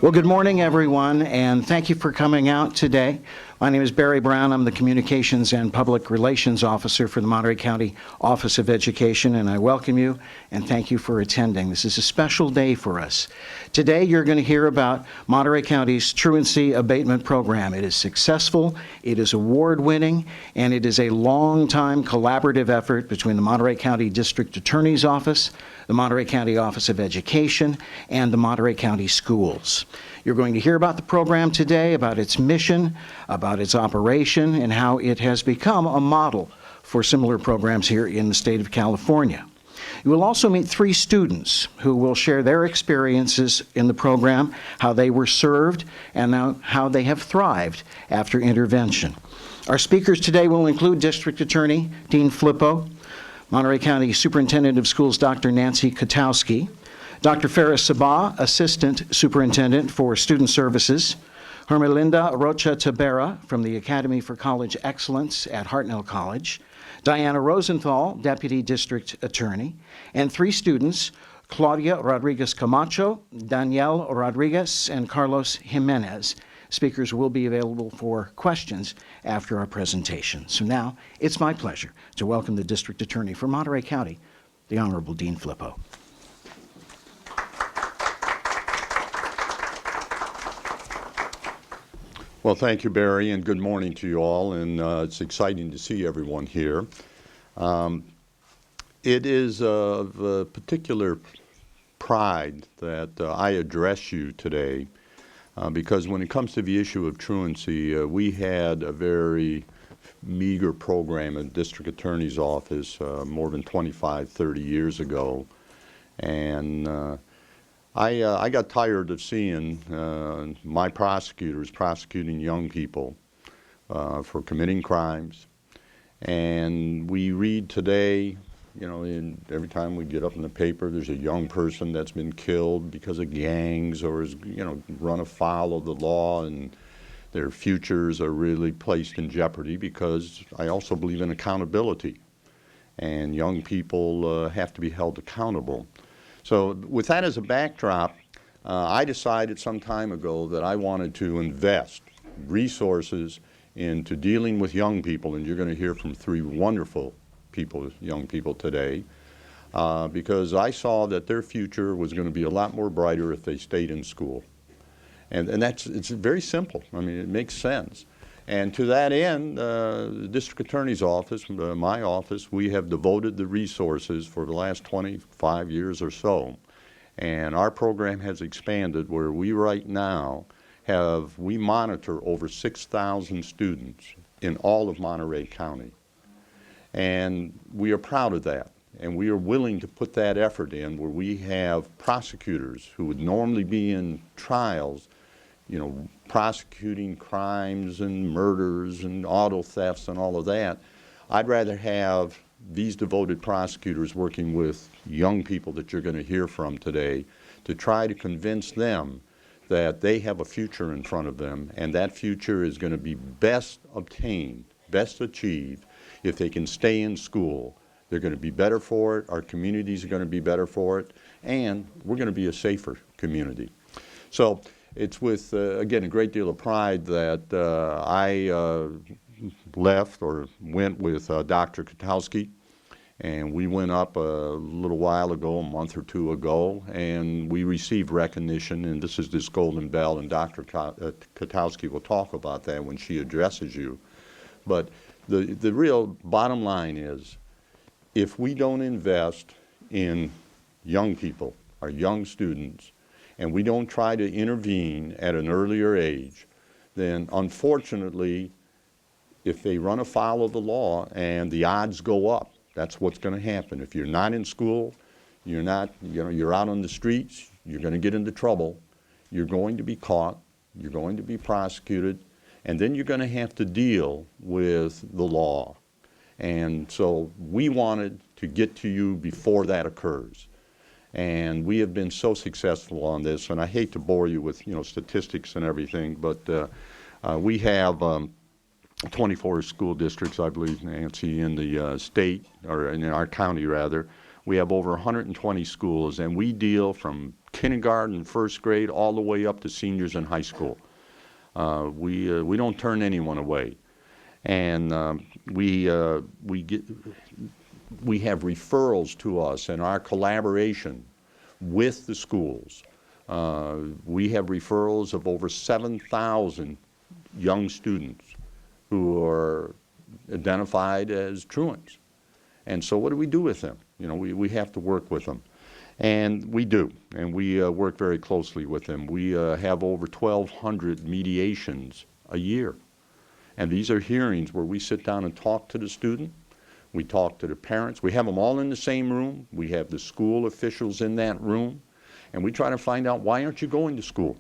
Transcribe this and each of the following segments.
Well, good morning, everyone, and thank you for coming out today. My name is Barry Brown. I'm the Communications and Public Relations Officer for the Monterey County Office of Education, and I welcome you and thank you for attending. This is a special day for us. Today, you're going to hear about Monterey County's Truancy Abatement Program. It is successful, it is award-winning, and it is a long-time collaborative effort between the Monterey County District Attorney's Office, the Monterey County Office of Education, and the Monterey County Schools. You're going to hear about the program today, about its mission, about its operation, and how it has become a model for similar programs here in the state of California. You will also meet 3 students who will share their experiences in the program, how they were served, and how they have thrived after intervention. Our speakers today will include District Attorney Dean Flippo, Monterey County Superintendent of Schools Dr. Nancy Katowski, Dr. Ferris Sabah, Assistant Superintendent for Student Services, Hermelinda Rocha Tabera from the Academy for College Excellence at Hartnell College, Diana Rosenthal, Deputy District Attorney, and 3 students, Claudia Rodriguez Camacho, Danielle Rodriguez, and Carlos Jimenez. Speakers will be available for questions after our presentation. So now, it's my pleasure to welcome the District Attorney for Monterey County, the Honorable Dean Flippo. Well, thank you, Barry, and good morning to you all, and it's exciting to see everyone here. It is of particular pride that I address you today because when it comes to the issue of truancy, we had a very meager program in the District Attorney's Office more than 25, 30 years ago, and I got tired of seeing my prosecutors prosecuting young people for committing crimes. And we read today, you know, every time we get up in the paper, there's a young person that's been killed because of gangs or has, you know, run afoul of the law, and their futures are really placed in jeopardy because I also believe in accountability. And young people have to be held accountable. So with that as a backdrop, I decided some time ago that I wanted to invest resources into dealing with young people, and you're going to hear from 3 wonderful people, young people today, because I saw that their future was going to be a lot more brighter if they stayed in school. And it's very simple. I mean, it makes sense. And to that end, the District Attorney's Office, my office, we have devoted the resources for the last 25 years or so. And our program has expanded where we right now we monitor over 6,000 students in all of Monterey County. And we are proud of that. And we are willing to put that effort in where we have prosecutors who would normally be in trials, you know, prosecuting crimes and murders and auto thefts and all of that. I'd rather have these devoted prosecutors working with young people that you're going to hear from today to try to convince them that they have a future in front of them, and that future is going to be best obtained, best achieved if they can stay in school. They're going to be better for it, our communities are going to be better for it, and we're going to be a safer community. So it's with, again, a great deal of pride that I left or went with Dr. Katowski, and we went up a little while ago, a month or 2 ago, and we received recognition, and this is this Golden Bell, and Dr. Katowski will talk about that when she addresses you. But the real bottom line is, if we don't invest in young people, our young students, and we don't try to intervene at an earlier age, then unfortunately, if they run afoul of the law and the odds go up, that's what's going to happen. If you're not in school, you're out on the streets, you're going to get into trouble, you're going to be caught, you're going to be prosecuted, and then you're going to have to deal with the law. And so we wanted to get to you before that occurs. And we have been so successful on this, and I hate to bore you with, you know, statistics and everything, but we have 24 school districts, I believe, Nancy, in the state, or in our county rather. We have over 120 schools, and we deal from kindergarten, first grade, all the way up to seniors in high school. We don't turn anyone away. And we have referrals to us, and our collaboration with the schools. We have referrals of over 7,000 young students who are identified as truants. And so what do we do with them? You know, we have to work with them. And we do, and we work very closely with them. We have over 1,200 mediations a year. And these are hearings where we sit down and talk to the student. We talk to the parents. We have them all in the same room. We have the school officials in that room. And we try to find out, why aren't you going to school?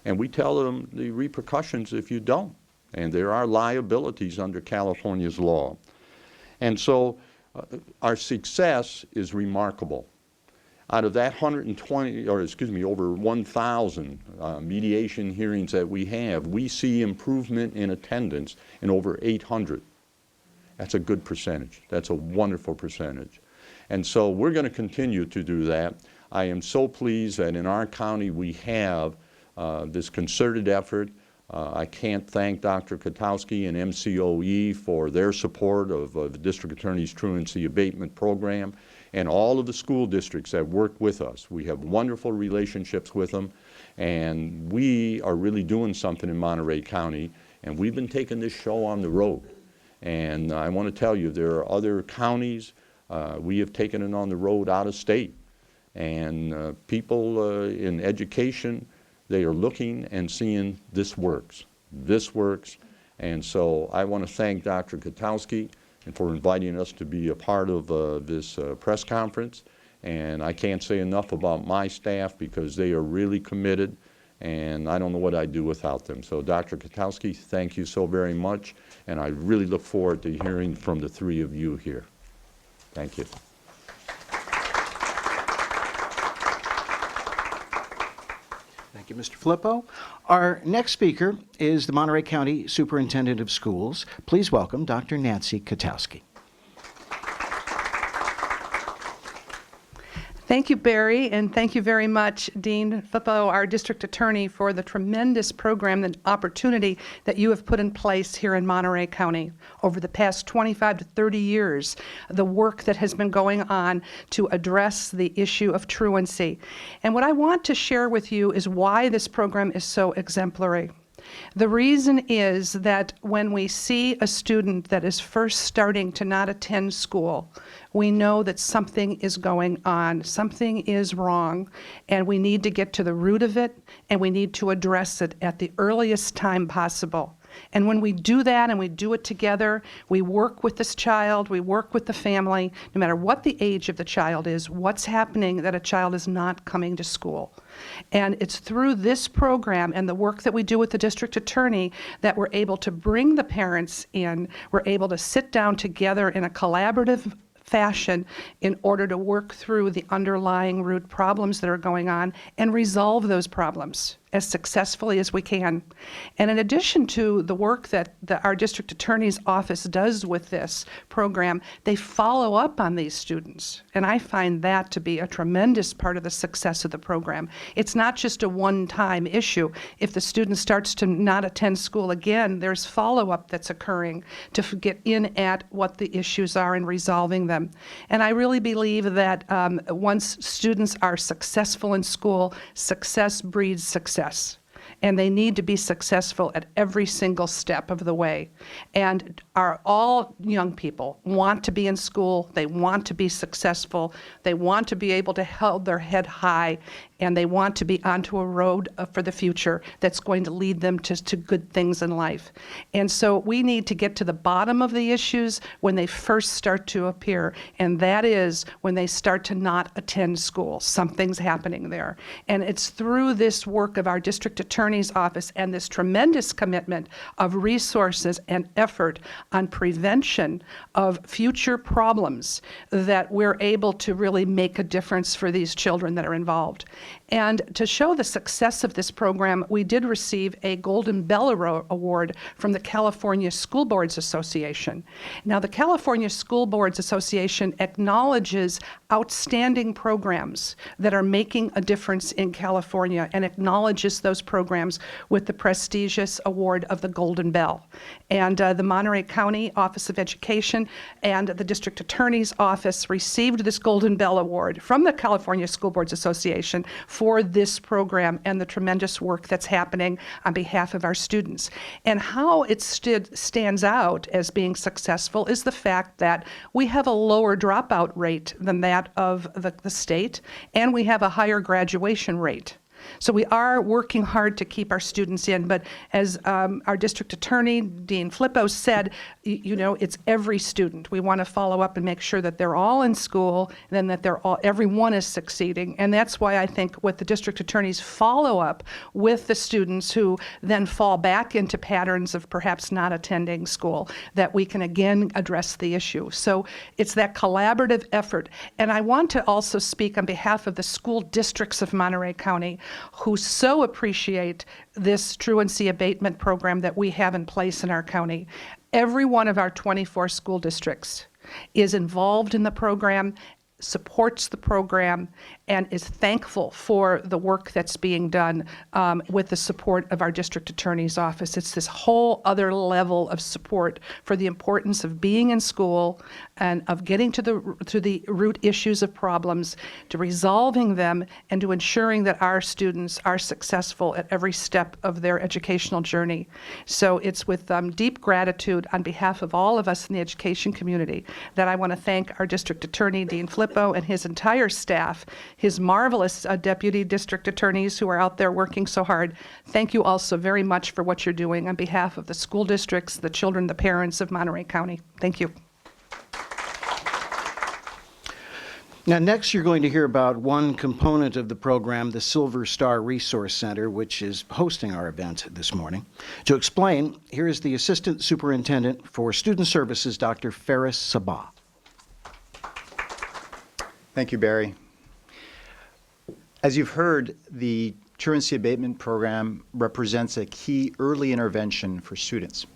And we tell them the repercussions if you don't. And there are liabilities under California's law. And so our success is remarkable. Out of that over 1,000 mediation hearings that we have, we see improvement in attendance in over 800. That's a good percentage. That's a wonderful percentage. And so we're going to continue to do that. I am so pleased that in our county we have this concerted effort. I can't thank Dr. Katowski and MCOE for their support of the District Attorney's Truancy Abatement Program, and all of the school districts that work with us. We have wonderful relationships with them, and we are really doing something in Monterey County, and we've been taking this show on the road. And I want to tell you, there are other counties, we have taken it on the road out of state, and people in education, they are looking and seeing this works. This works. And so I want to thank Dr. Katowski and for inviting us to be a part of this press conference. And I can't say enough about my staff because they are really committed, and I don't know what I'd do without them. So Dr. Katowski, thank you so very much, and I really look forward to hearing from the three of you here. Thank you. Thank you, Mr. Filippo. Our next speaker is the Monterey County Superintendent of Schools. Please welcome Dr. Nancy Katowski. Thank you, Barry, and thank you very much, Dean Filippo, our district attorney, for the tremendous program and opportunity that you have put in place here in Monterey County over the past 25 to 30 years, the work that has been going on to address the issue of truancy. And what I want to share with you is why this program is so exemplary. The reason is that when we see a student that is first starting to not attend school, we know that something is going on, something is wrong, and we need to get to the root of it, and we need to address it at the earliest time possible. And when we do that and we do it together, we work with this child, we work with the family, no matter what the age of the child is, what's happening that a child is not coming to school. And it's through this program and the work that we do with the district attorney that we're able to bring the parents in, we're able to sit down together in a collaborative fashion in order to work through the underlying root problems that are going on and resolve those problems as successfully as we can. And in addition to the work that our district attorney's office does with this program, they follow up on these students. And I find that to be a tremendous part of the success of the program. It's not just a one-time issue. If the student starts to not attend school again, there's follow-up that's occurring to get in at what the issues are and resolving them. And I really believe that once students are successful in school, success breeds success. And they need to be successful at every single step of the way. And all young people want to be in school, they want to be successful, they want to be able to hold their head high, and they want to be onto a road for the future that's going to lead them to good things in life. And so we need to get to the bottom of the issues when they first start to appear, and that is when they start to not attend school. Something's happening there. And it's through this work of our district attorney's office and this tremendous commitment of resources and effort on prevention of future problems that we're able to really make a difference for these children that are involved. And to show the success of this program, we did receive a Golden Bell Award from the California School Boards Association. Now, the California School Boards Association acknowledges outstanding programs that are making a difference in California and acknowledges those programs with the prestigious award of the Golden Bell. And the Monterey County Office of Education and the District Attorney's Office received this Golden Bell Award from the California School Boards Association for this program and the tremendous work that's happening on behalf of our students. And how it stands out as being successful is the fact that we have a lower dropout rate than that of the state, and we have a higher graduation rate. So we are working hard to keep our students in, but as our district attorney, Dean Flippo, said, you know, it's every student. We want to follow up and make sure that they're all in school, and then that everyone is succeeding. And that's why I think with the district attorney's follow-up with the students who then fall back into patterns of perhaps not attending school, that we can again address the issue. So it's that collaborative effort. And I want to also speak on behalf of the school districts of Monterey County, who so appreciate this truancy abatement program that we have in place in our county. Every one of our 24 school districts is involved in the program, supports the program, and is thankful for the work that's being done with the support of our district attorney's office. It's this whole other level of support for the importance of being in school and of getting to the root issues of problems, to resolving them, and to ensuring that our students are successful at every step of their educational journey. So it's with deep gratitude on behalf of all of us in the education community that I want to thank our district attorney, Dean Flippo, and his entire staff, his marvelous deputy district attorneys who are out there working so hard. Thank you also very much for what you're doing on behalf of the school districts, the children, the parents of Monterey County. Thank you. Now, next you're going to hear about one component of the program, the Silver Star Resource Center, which is hosting our event this morning. To explain, here is the Assistant Superintendent for Student Services, Dr. Faris Sabah. Thank you, Barry. As you've heard, the Truancy Abatement Program represents a key early intervention for students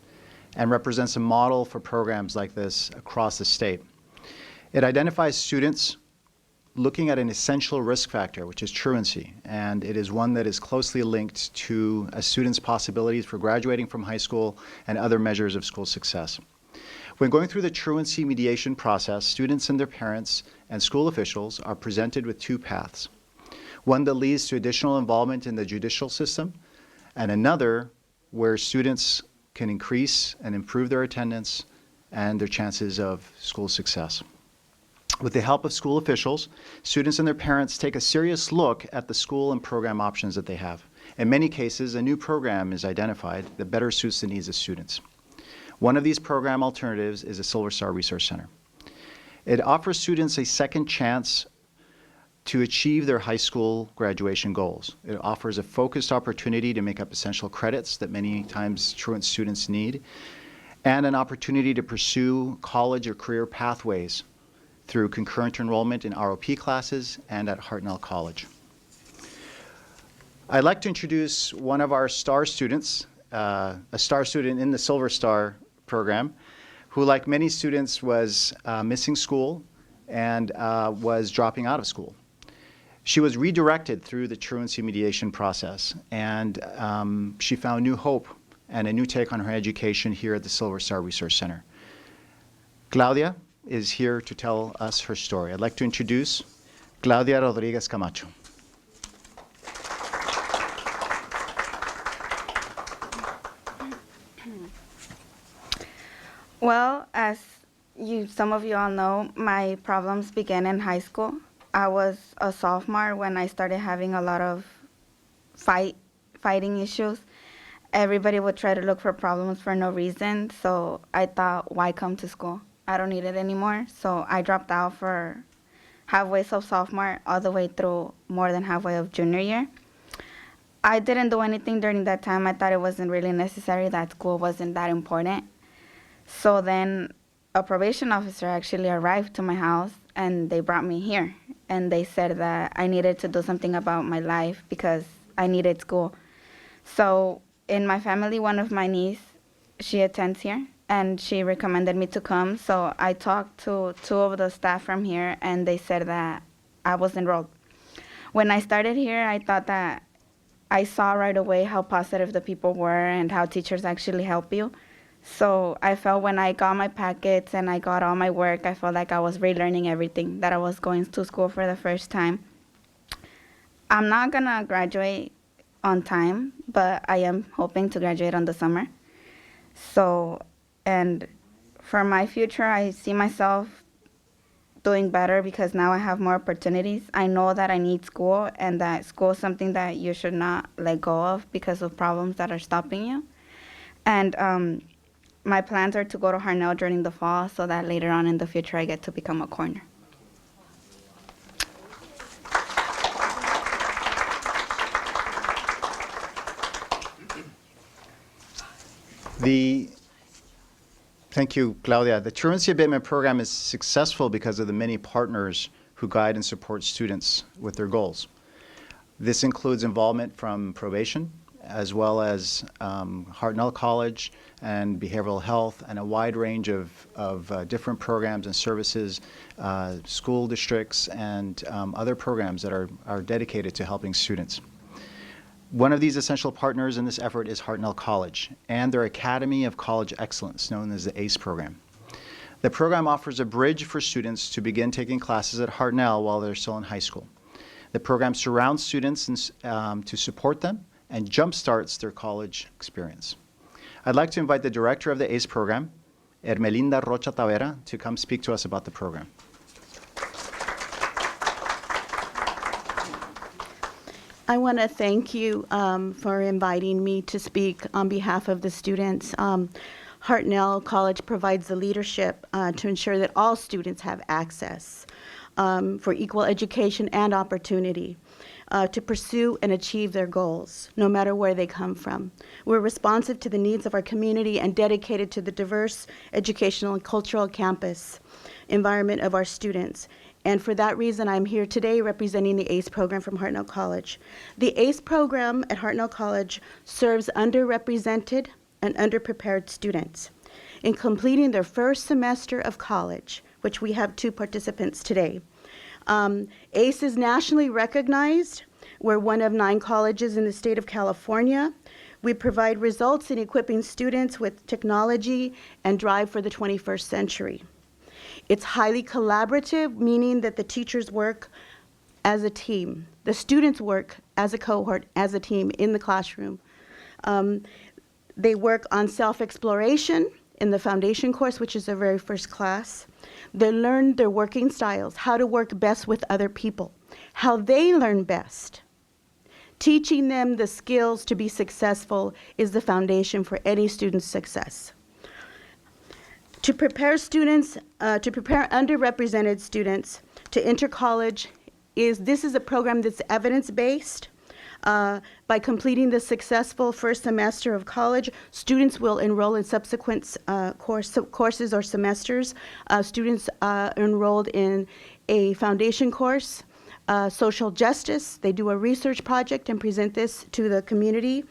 and represents a model for programs like this across the state. It identifies students looking at an essential risk factor, which is truancy, and it is one that is closely linked to a student's possibilities for graduating from high school and other measures of school success. When going through the truancy mediation process, students and their parents and school officials are presented with two paths. One that leads to additional involvement in the judicial system, and another where students can increase and improve their attendance and their chances of school success. With the help of school officials, students and their parents take a serious look at the school and program options that they have. In many cases, a new program is identified that better suits the needs of students. One of these program alternatives is the Silver Star Resource Center. It offers students a second chance to achieve their high school graduation goals. It offers a focused opportunity to make up essential credits that many times truant students need, and an opportunity to pursue college or career pathways through concurrent enrollment in ROP classes and at Hartnell College. I'd like to introduce one of our star students, a star student in the Silver Star program, who, like many students, was missing school and was dropping out of school. She was redirected through the truancy mediation process, and she found new hope and a new take on her education here at the Silver Star Resource Center. Claudia is here to tell us her story. I'd like to introduce Claudia Rodriguez Camacho. Well, as some of you all know, my problems began in high school. I was a sophomore when I started having a lot of fighting issues. Everybody would try to look for problems for no reason, so I thought, why come to school? I don't need it anymore. So I dropped out for halfway of sophomore all the way through more than halfway of junior year. I didn't do anything during that time. I thought it wasn't really necessary, that school wasn't that important. So then a probation officer actually arrived to my house, and they brought me here. and they said that I needed to do something about my life because I needed school. So in my family, one of my niece, she attends here, and she recommended me to come. So I talked to two of the staff from here, and they said that I was enrolled. When I started here, I thought that I saw right away how positive the people were and how teachers actually help you. So I felt when I got my packets and I got all my work, I felt like I was relearning everything, that I was going to school for the first time. I'm not going to graduate on time, but I am hoping to graduate on the summer. So, and for my future, I see myself doing better because now I have more opportunities. I know that I need school, and that school is something that you should not let go of because of problems that are stopping you. And my plans are to go to Harnell during the fall so that later on in the future I get to become a coroner. Thank you, Claudia. The Truancy Abatement Program is successful because of the many partners who guide and support students with their goals. This includes involvement from probation, as well as Hartnell College and behavioral health, and a wide range of different programs and services, school districts, and other programs that are dedicated to helping students. One of these essential partners in this effort is Hartnell College and their Academy of College Excellence, known as the ACE program. The program offers a bridge for students to begin taking classes at Hartnell while they're still in high school. The program surrounds students to support them and jumpstarts their college experience. I'd like to invite the director of the ACE program, Hermelinda Rocha Tavera, to come speak to us about the program. I want to thank you for inviting me to speak on behalf of the students. Hartnell College provides the leadership to ensure that all students have access for equal education and opportunity to pursue and achieve their goals, no matter where they come from. We're responsive to the needs of our community and dedicated to the diverse educational and cultural campus environment of our students. And for that reason, I'm here today representing the ACE program from Hartnell College. The ACE program at Hartnell College serves underrepresented and underprepared students in completing their first semester of college, which we have 2 participants today. ACE is nationally recognized. We're one of 9 colleges in the state of California. We provide results in equipping students with technology and drive for the 21st century. It's highly collaborative, meaning that the teachers work as a team. The students work as a cohort, as a team in the classroom. They work on self-exploration in the foundation course, which is their very first class. They learn their working styles, how to work best with other people, how they learn best. Teaching them the skills to be successful is the foundation for any student's success. To prepare students, to prepare underrepresented students to enter college, this is a program that's evidence-based. By completing the successful first semester of college, students will enroll in subsequent courses or semesters. Students enrolled in a foundation course, social justice. They do a research project and present this to the community.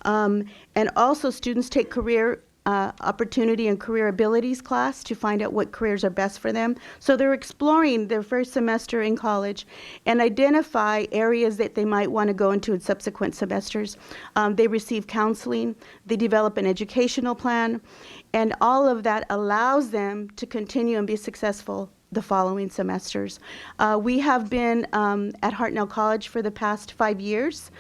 And also students take career opportunity and career abilities class to find out what careers are best for them. So they're exploring their first semester in college and identify areas that they might want to go into in subsequent semesters. They receive counseling, they develop an educational plan, and all of that allows them to continue and be successful the following semesters. We have been at Hartnell College for the past 5 years.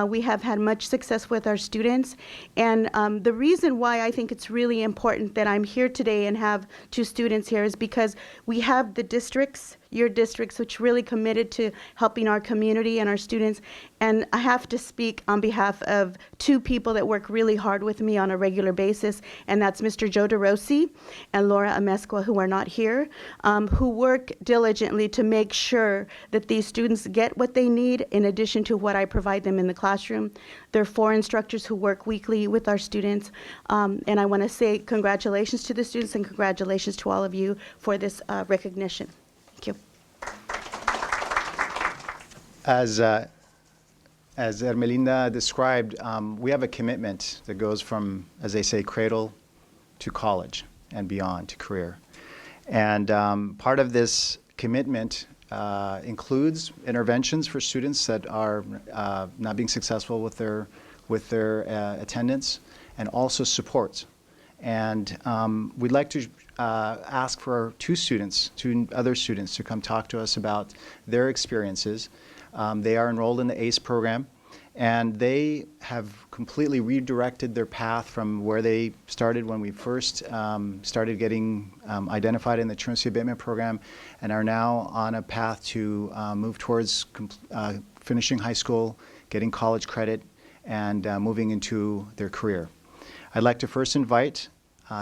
We have had much success with our students, and the reason why I think it's really important that I'm here today and have 2 students here is because we have the districts, your districts, which really committed to helping our community and our students. And I have to speak on behalf of 2 people that work really hard with me on a regular basis, and that's Mr. Joe DeRossi and Laura Amesqua, who are not here, who work diligently to make sure that these students get what they need in addition to what I provide them in the classroom. There are 4 instructors who work weekly with our students, and I want to say congratulations to the students and congratulations to all of you for this recognition. Thank you. As, uh, as Ermelinda described, we have a commitment that goes from, as they say, cradle to college and beyond to career. And part of this commitment includes interventions for students that are not being successful with their attendance, and also supports. And we'd like to ask for two other students to come talk to us about their experiences. They are enrolled in the ACE program, and they have completely redirected their path from where they started when we first started getting identified in the truancy abatement program, and are now on a path to move towards finishing high school, getting college credit, and moving into their career. I'd like to first invite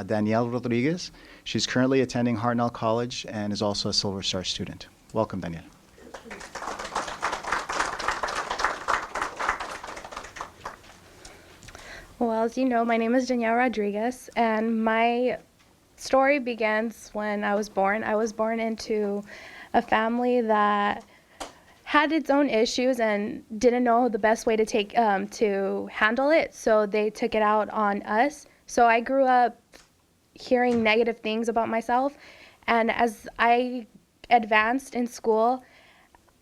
Danielle Rodriguez. She's currently attending Hartnell College and is also a Silver Star student. Welcome, Danielle. Well, as you know, my name is Danielle Rodriguez, and my story begins when I was born. I was born into a family that had its own issues and didn't know the best way to handle it, so they took it out on us. So I grew up hearing negative things about myself, and as I advanced in school,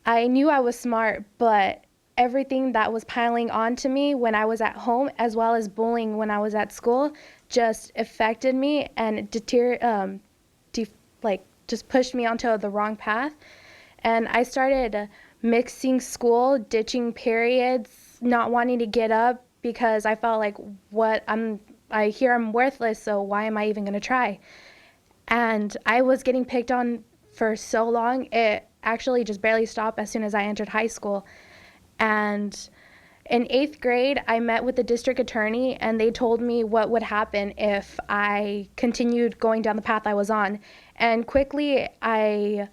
I knew I was smart, but everything that was piling onto me when I was at home, as well as bullying when I was at school, just affected me and just pushed me onto the wrong path. And I started mixing school, ditching periods, not wanting to get up because I felt like I hear I'm worthless, so why am I even going to try? And I was getting picked on for so long, it actually just barely stopped as soon as I entered high school. And in 8th grade, I met with the district attorney, and they told me what would happen if I continued going down the path I was on. And quickly, I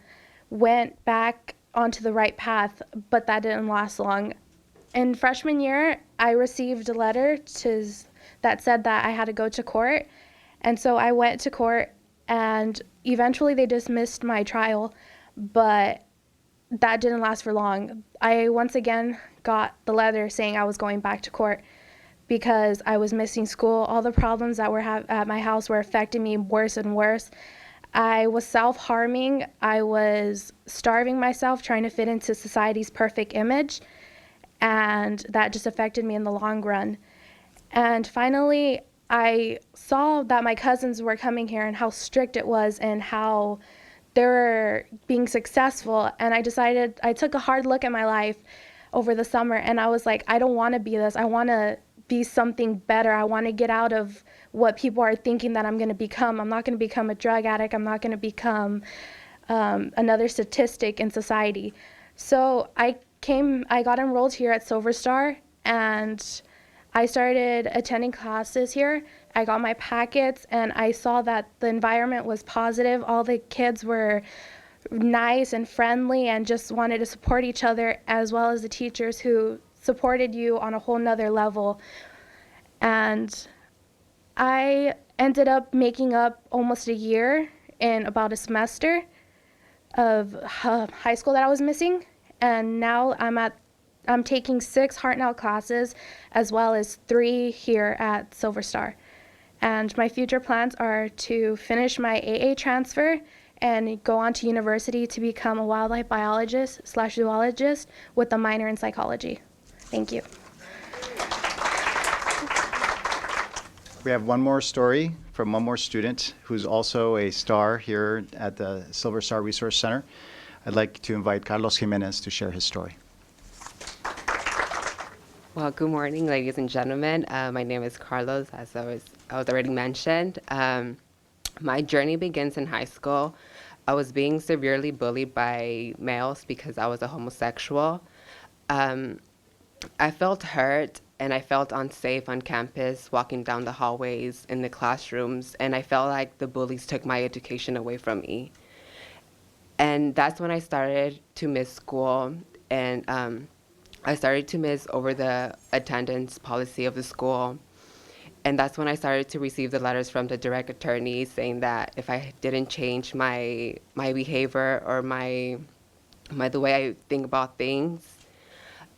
went back onto the right path, but that didn't last long. In freshman year, I received a letter that said that I had to go to court. And so I went to court, and eventually they dismissed my trial, but that didn't last for long. I once again got the letter saying I was going back to court because I was missing school. All the problems that were at my house were affecting me worse and worse. I was self-harming. I was starving myself, trying to fit into society's perfect image, and that just affected me in the long run. And finally, I saw that my cousins were coming here and how strict it was and how they were being successful, and I took a hard look at my life over the summer, and I was like, I don't want to be this. I want to be something better. I want to get out of what people are thinking that I'm going to become. I'm not going to become a drug addict. I'm not going to become another statistic in society. So I got enrolled here at Silver Star, and I started attending classes here. I got my packets, and I saw that the environment was positive. All the kids were nice and friendly and just wanted to support each other, as well as the teachers who supported you on a whole nother level. And I ended up making up almost a year in about a semester of high school that I was missing. And now I'm taking 6 Hartnell classes, as well as 3 here at Silver Star. And my future plans are to finish my AA transfer and go on to university to become a wildlife biologist/zoologist with a minor in psychology. Thank you. We have one more story from one more student who's also a star here at the Silver Star Resource Center. I'd like to invite Carlos Jimenez to share his story. Well, good morning, ladies and gentlemen. My name is Carlos, as I was already mentioned. My journey begins in high school. I was being severely bullied by males because I was a homosexual. I felt hurt and I felt unsafe on campus, walking down the hallways in the classrooms, and I felt like the bullies took my education away from me. And that's when I started to miss school, and I started to miss over the attendance policy of the school. And that's when I started to receive the letters from the direct attorney saying that if I didn't change my behavior or the way I think about things,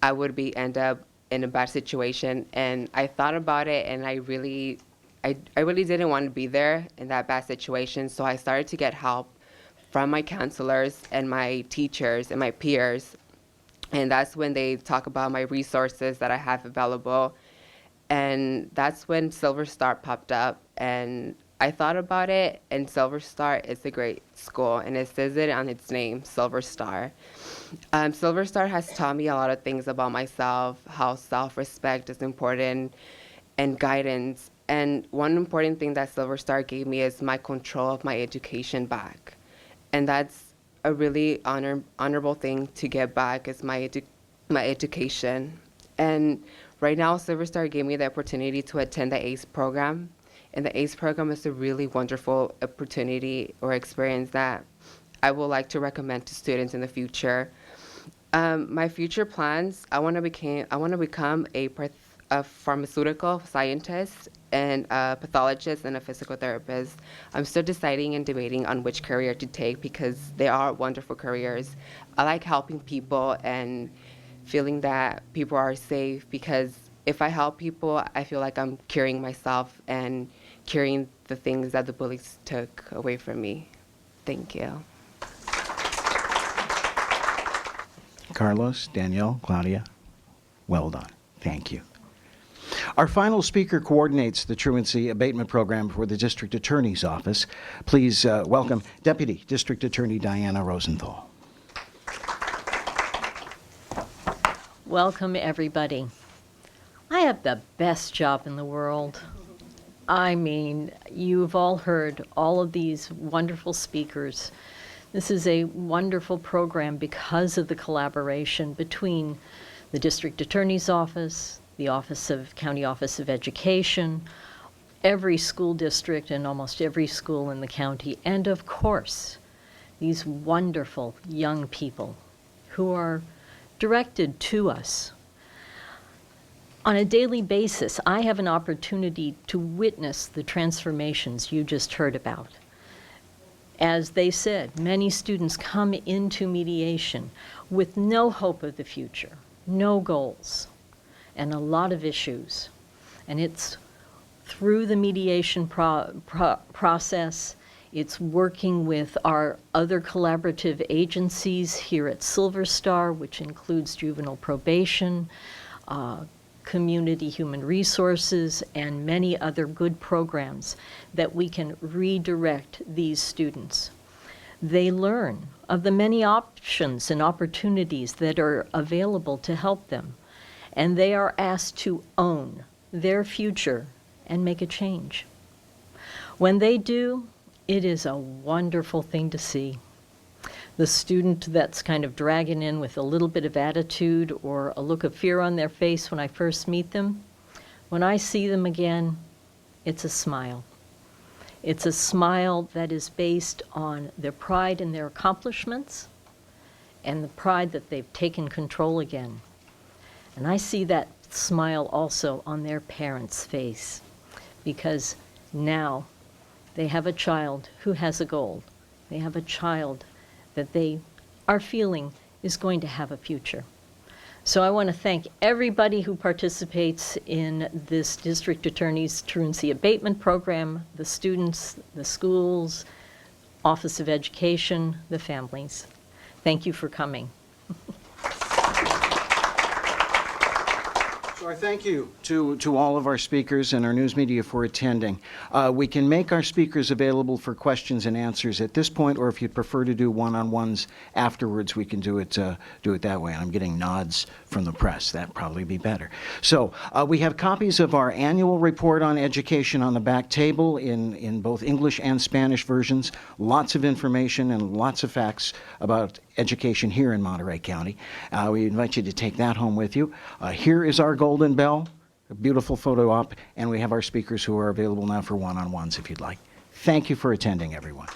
I would be end up in a bad situation. And I thought about it, and I really didn't want to be there in that bad situation. So I started to get help from my counselors and my teachers and my peers. And that's when they talk about my resources that I have available. And that's when Silver Star popped up. And I thought about it, and Silver Star is a great school, and it says it on its name, Silver Star. Silver Star has taught me a lot of things about myself, how self-respect is important, and guidance. And one important thing that Silver Star gave me is my control of my education back. And that's a really honorable thing to get back, is my education. And right now, Silver Star gave me the opportunity to attend the ACE program. And the ACE program is a really wonderful opportunity or experience that I would like to recommend to students in the future. My future plans, I want to become a pharmaceutical scientist and a pathologist and a physical therapist. I'm still deciding and debating on which career to take because they are wonderful careers. I like helping people and feeling that people are safe, because if I help people, I feel like I'm curing myself and curing the things that the bullies took away from me. Thank you. Carlos, Danielle, Claudia, well done. Thank you. Our final speaker coordinates the truancy abatement program for the District Attorney's Office. Please welcome Deputy District Attorney Diana Rosenthal. Welcome, everybody. I have the best job in the world. I mean, you've all heard all of these wonderful speakers. This is a wonderful program because of the collaboration between the District Attorney's Office, the County Office of Education, every school district and almost every school in the county, and of course, these wonderful young people who are directed to us. On a daily basis, I have an opportunity to witness the transformations you just heard about. As they said, many students come into mediation with no hope of the future, no goals, and a lot of issues. And it's through the mediation process, it's working with our other collaborative agencies here at Silver Star, which includes juvenile probation, community human resources, and many other good programs that we can redirect these students. They learn of the many options and opportunities that are available to help them, and they are asked to own their future and make a change. When they do, it is a wonderful thing to see. The student that's kind of dragging in with a little bit of attitude or a look of fear on their face when I first meet them, when I see them again, it's a smile. It's a smile that is based on their pride in their accomplishments and the pride that they've taken control again. And I see that smile also on their parents' face, because now they have a child who has a goal. They have a child that they are feeling is going to have a future. So I want to thank everybody who participates in this District Attorney's Truancy Abatement Program, the students, the schools, Office of Education, the families. Thank you for coming. So I thank you to all of our speakers and our news media for attending. We can make our speakers available for questions and answers at this point, or if you'd prefer to do one-on-ones afterwards, we can do it that way. And I'm getting nods from the press. That'd probably be better. So we have copies of our annual report on education on the back table in both English and Spanish versions. Lots of information and lots of facts about education here in Monterey County. We invite you to take that home with you. Here is our golden bell, a beautiful photo op, and we have our speakers who are available now for one-on-ones if you'd like. Thank you for attending, everyone.